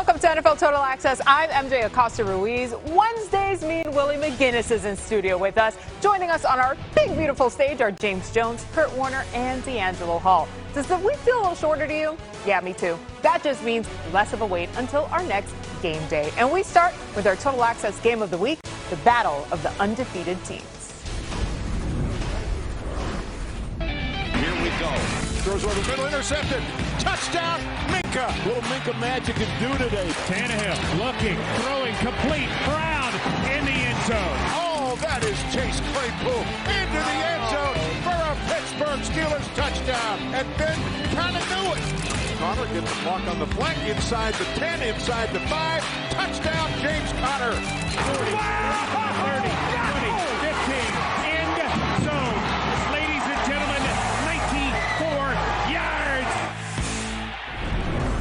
Welcome to NFL Total Access. I'm MJ Acosta-Ruiz. Wednesdays mean Willie McGinnis is in studio with us. Joining us on our big, beautiful stage are James Jones, Kurt Warner, and D'Angelo Hall. Does the week feel a little shorter to you? Yeah, me too. That just means less of a wait until our next game day. And we start with our Total Access game of the week, the battle of the undefeated teams. Here we go. Throws over the middle, intercepted. Touchdown, Minka. Little Minka magic can do today. Tannehill looking, throwing, complete. Brown in the end zone. Oh, that is Chase Claypool into the end zone for a Pittsburgh Steelers touchdown. And Ben kind of knew it. Connor gets the mark on the flank, inside the 10, inside the 5. Touchdown, James Conner. 40, 30, 20, 15, end zone. Ladies and gentlemen, 94 yards.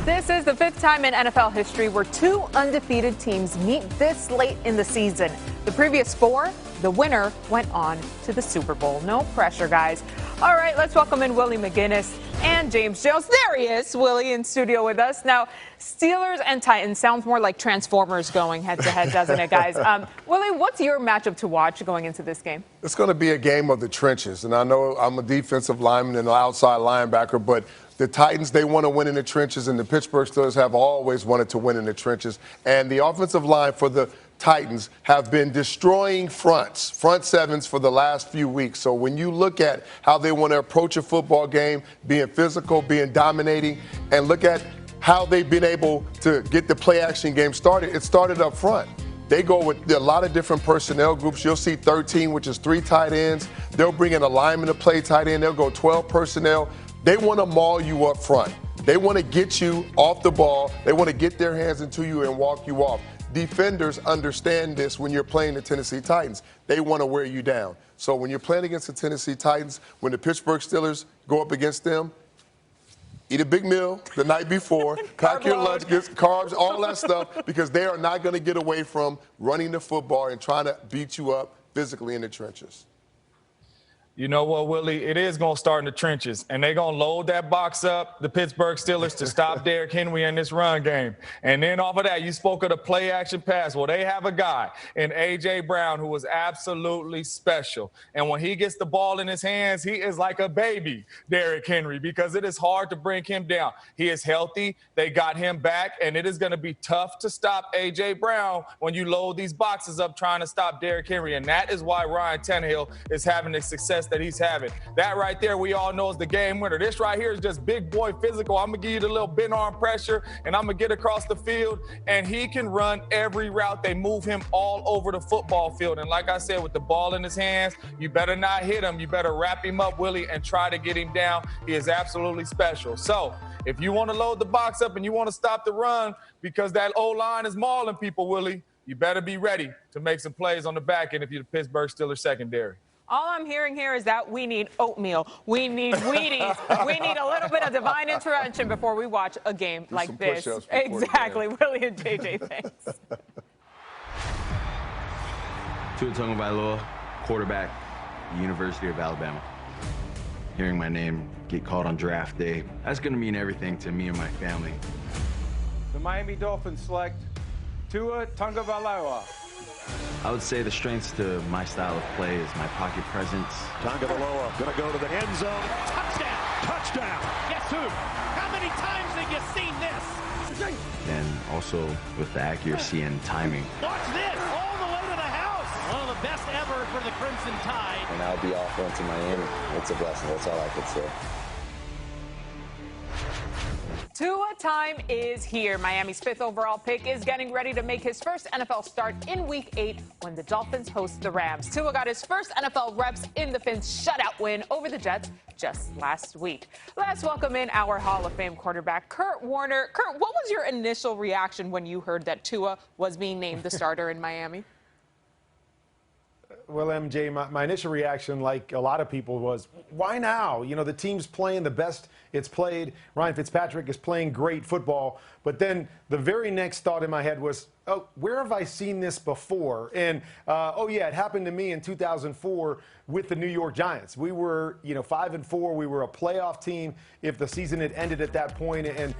This is the fifth time in NFL history where two undefeated teams meet this late in the season. The previous four, the winner went on to the Super Bowl. No pressure, guys. All right, let's welcome in Willie McGinnis and James Jones. There he is, Willie, in studio with us. Now, Steelers and Titans sounds more like Transformers going head-to-head, doesn't it, guys? Willie, what's your matchup to watch going into this game? It's going to be a game of the trenches. And I know I'm a defensive lineman and an outside linebacker, but the Titans, they want to win in the trenches, and the Pittsburgh Steelers have always wanted to win in the trenches. And the offensive line for the Titans have been destroying front sevens for the last few weeks. So when you look at how they want to approach a football game, being physical, being dominating, and look at how they've been able to get the play action game started, it started up front. They go with a lot of different personnel groups. You'll see 13, which is 3 tight ends. They'll bring in a lineman to play tight end. They'll go 12 personnel. They want to maul you up front. They want to get you off the ball. They want to get their hands into you and walk you off. Defenders understand this when you're playing the Tennessee Titans. They want to wear you down. So when you're playing against the Tennessee Titans, when the Pittsburgh Steelers go up against them, eat a big meal the night before, pack your lunch, get carbs, all that stuff, because they are not going to get away from running the football and trying to beat you up physically in the trenches. You know what, Willie? It is going to start in the trenches, and they're going to load that box up, the Pittsburgh Steelers, to stop Derrick Henry in this run game. And then off of that, you spoke of the play-action pass. Well, they have a guy in A.J. Brown who is absolutely special. And when he gets the ball in his hands, he is like a baby, Derrick Henry, because it is hard to bring him down. He is healthy. They got him back, and it is going to be tough to stop A.J. Brown when you load these boxes up trying to stop Derrick Henry. And that is why Ryan Tannehill is having the success that he's having. That right there, we all know, is the game winner. This right here is just big boy physical. I'm going to give you the little bent arm pressure, and I'm going to get across the field, and he can run every route. They move him all over the football field. And like I said, with the ball in his hands, you better not hit him. You better wrap him up, Willie, and try to get him down. He is absolutely special. So if you want to load the box up and you want to stop the run because that O-line is mauling people, Willie, you better be ready to make some plays on the back end if you're the Pittsburgh Steelers secondary. All I'm hearing here is that we need oatmeal. We need Wheaties. We need a little bit of divine intervention before we watch a game like this. Exactly. Willie and JJ, thanks. Tua Tagovailoa, quarterback, University of Alabama. Hearing my name get called on draft day, that's going to mean everything to me and my family. The Miami Dolphins select Tua Tagovailoa. I would say the strengths to my style of play is my pocket presence. Tagovailoa going to go to the end zone. Touchdown! Touchdown! Guess who? How many times have you seen this? And also with the accuracy and timing. Watch this, all the way to the house. One of the best ever for the Crimson Tide. And I'll be off going to Miami. It's a blessing. That's all I could say. Tua time is here. Miami's 5th overall pick is getting ready to make his first NFL start in Week 8 when the Dolphins host the Rams. Tua got his first NFL reps in the Fins shutout win over the Jets just last week. Let's welcome in our Hall of Fame quarterback, Kurt Warner. Kurt, what was your initial reaction when you heard that Tua was being named the starter in Miami? Well, MJ, my initial reaction, like a lot of people, was, why now? You know, the team's playing the best it's played. Ryan Fitzpatrick is playing great football. But then the very next thought in my head was, oh, where have I seen this before? And, oh, yeah, it happened to me in 2004 with the New York Giants. We were, 5-4. We were a playoff team if the season had ended at that point, and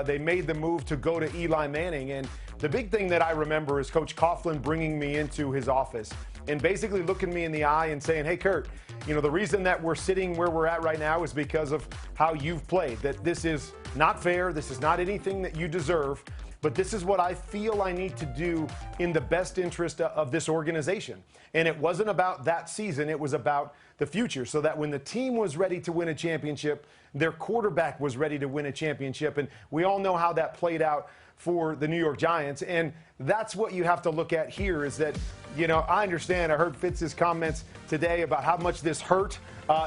they made the move to go to Eli Manning. And the big thing that I remember is Coach Coughlin bringing me into his office and basically looking me in the eye and saying, hey, Kurt, the reason that we're sitting where we're at right now is because of how you've played, that this is not fair. This is not anything that you deserve, but this is what I feel I need to do in the best interest of this organization. And it wasn't about that season. It was about the future, so that when the team was ready to win a championship, their quarterback was ready to win a championship. And we all know how that played out for the New York Giants. And that's what you have to look at here is that, I understand. I heard Fitz's comments today about how much this hurt.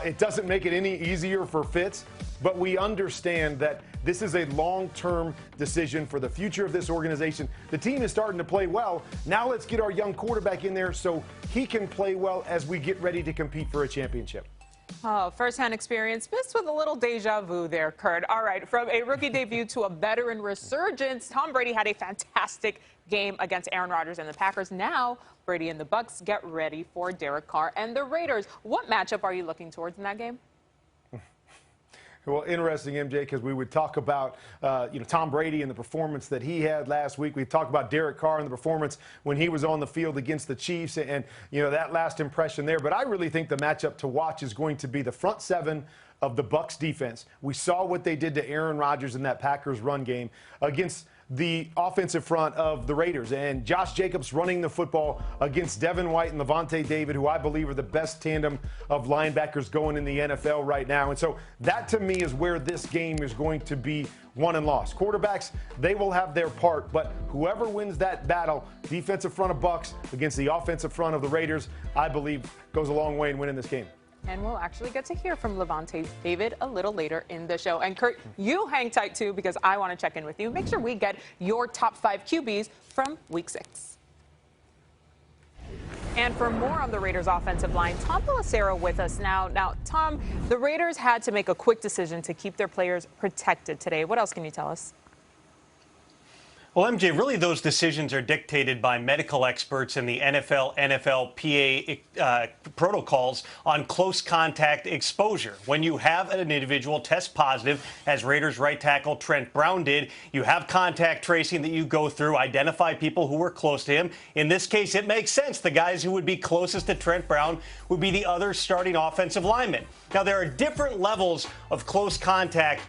It doesn't make it any easier for Fitz, but we understand that this is a long-term decision for the future of this organization. The team is starting to play well. Now let's get our young quarterback in there so he can play well as we get ready to compete for a championship. Oh, first-hand experience, mixed with a little deja vu there, Kurt. All right, from a rookie debut to a veteran resurgence, Tom Brady had a fantastic game against Aaron Rodgers and the Packers. Now, Brady and the Bucs get ready for Derrick Carr and the Raiders. What matchup are you looking towards in that game? Well, interesting, MJ, because we would talk about, Tom Brady and the performance that he had last week. We talked about Derrick Carr and the performance when he was on the field against the Chiefs and that last impression there. But I really think the matchup to watch is going to be the front seven of the Bucs defense. We saw what they did to Aaron Rodgers in that Packers run game against the offensive front of the Raiders, and Josh Jacobs running the football against Devin White and Levante David, who I believe are the best tandem of linebackers going in the NFL right now. And so that to me is where this game is going to be won and lost. Quarterbacks, they will have their part, but whoever wins that battle, defensive front of Bucs against the offensive front of the Raiders, I believe goes a long way in winning this game. And we'll actually get to hear from Levante David a little later in the show. And Kurt, you hang tight too, because I want to check in with you. Make sure we get your top 5 QBs from Week 6. And for more on the Raiders offensive line, Tom Pelissero with us now. Now, Tom, the Raiders had to make a quick decision to keep their players protected today. What else can you tell us? Well, MJ, really those decisions are dictated by medical experts and the NFL, NFLPA protocols on close contact exposure. When you have an individual test positive, as Raiders right tackle Trent Brown did, you have contact tracing that you go through, identify people who were close to him. In this case, it makes sense. The guys who would be closest to Trent Brown would be the other starting offensive linemen. Now, there are different levels of close contact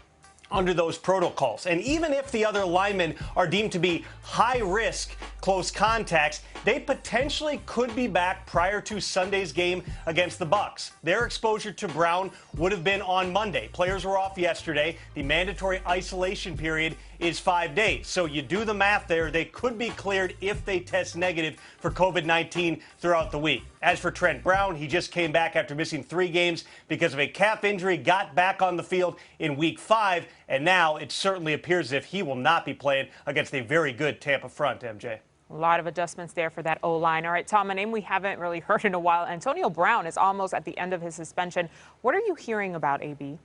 under those protocols. And even if the other linemen are deemed to be high-risk close contacts, they potentially could be back prior to Sunday's game against the Bucs. Their exposure to Brown would have been on Monday. Players were off yesterday. The mandatory isolation period is 5 days. So you do the math there. They could be cleared if they test negative for COVID-19 throughout the week. As for Trent Brown, he just came back after missing 3 games because of a calf injury, got back on the field in Week 5, and now it certainly appears as if he will not be playing against a very good Tampa front, MJ. A lot of adjustments there for that O-line. All right, Tom, a name we haven't really heard in a while. Antonio Brown is almost at the end of his suspension. What are you hearing about AB?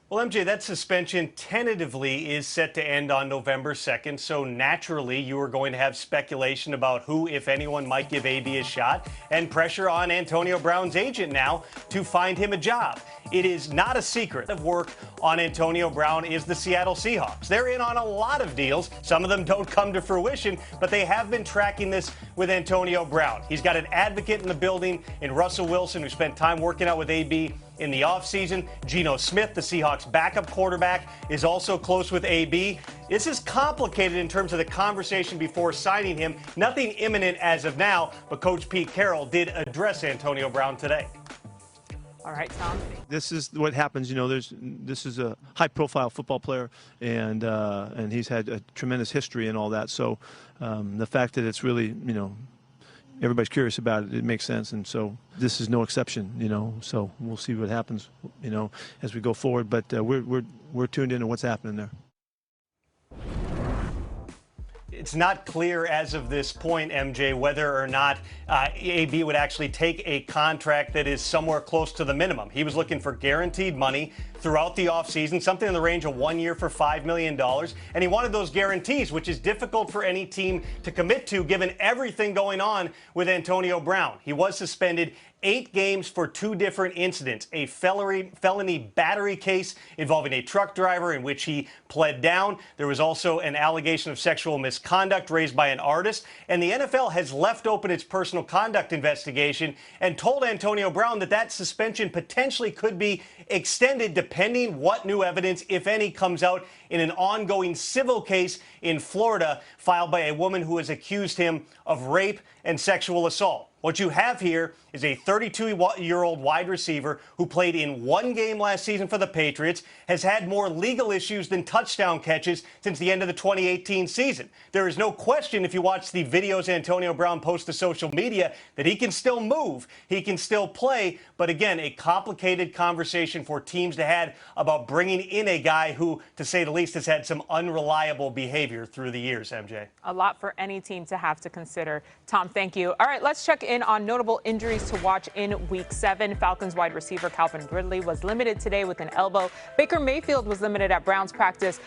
Well, MJ, that suspension tentatively is set to end on November 2nd, so naturally you are going to have speculation about who, if anyone, might give AB a shot, and pressure on Antonio Brown's agent now to find him a job. It is not a secret of work on Antonio Brown is the Seattle Seahawks. They're in on a lot of deals. Some of them don't come to fruition, but they have been tracking this with Antonio Brown. He's got an advocate in the building in Russell Wilson, who spent time working out with AB in the offseason. Geno Smith, the Seahawks backup quarterback, is also close with AB. This is complicated in terms of the conversation before signing him. Nothing imminent as of now, but Coach Pete Carroll did address Antonio Brown today. All right, Tom. This is what happens. This is a high-profile football player, and he's had a tremendous history and all that. So the fact that it's really, everybody's curious about it, it makes sense. And so this is no exception, So we'll see what happens, as we go forward. But we're tuned into what's happening there. it's not clear as of this point, MJ, whether or not AB would actually take a contract that is somewhere close to the minimum. He was looking for guaranteed money throughout the offseason, something in the range of 1 year for $5 million. And he wanted those guarantees, which is difficult for any team to commit to given everything going on with Antonio Brown. He was suspended 8 games for 2 different incidents, a felony battery case involving a truck driver in which he pled down. There was also an allegation of sexual misconduct raised by an artist. And the NFL has left open its personal conduct investigation and told Antonio Brown that that suspension potentially could be extended depending what new evidence, if any, comes out in an ongoing civil case in Florida filed by a woman who has accused him of rape and sexual assault. What you have here is a 32-year-old wide receiver who played in 1 game last season for the Patriots, has had more legal issues than touchdown catches since the end of the 2018 season. There is no question, if you watch the videos Antonio Brown posts to social media, that he can still move, he can still play, but again, a complicated conversation for teams to have about bringing in a guy who, to say the least, has had some unreliable behavior through the years, MJ. A lot for any team to have to consider. Tom, thank you. All right, let's check in on notable injuries to watch in Week 7. Falcons wide receiver Calvin Ridley was limited today with an elbow. Baker Mayfield was limited at Browns practice.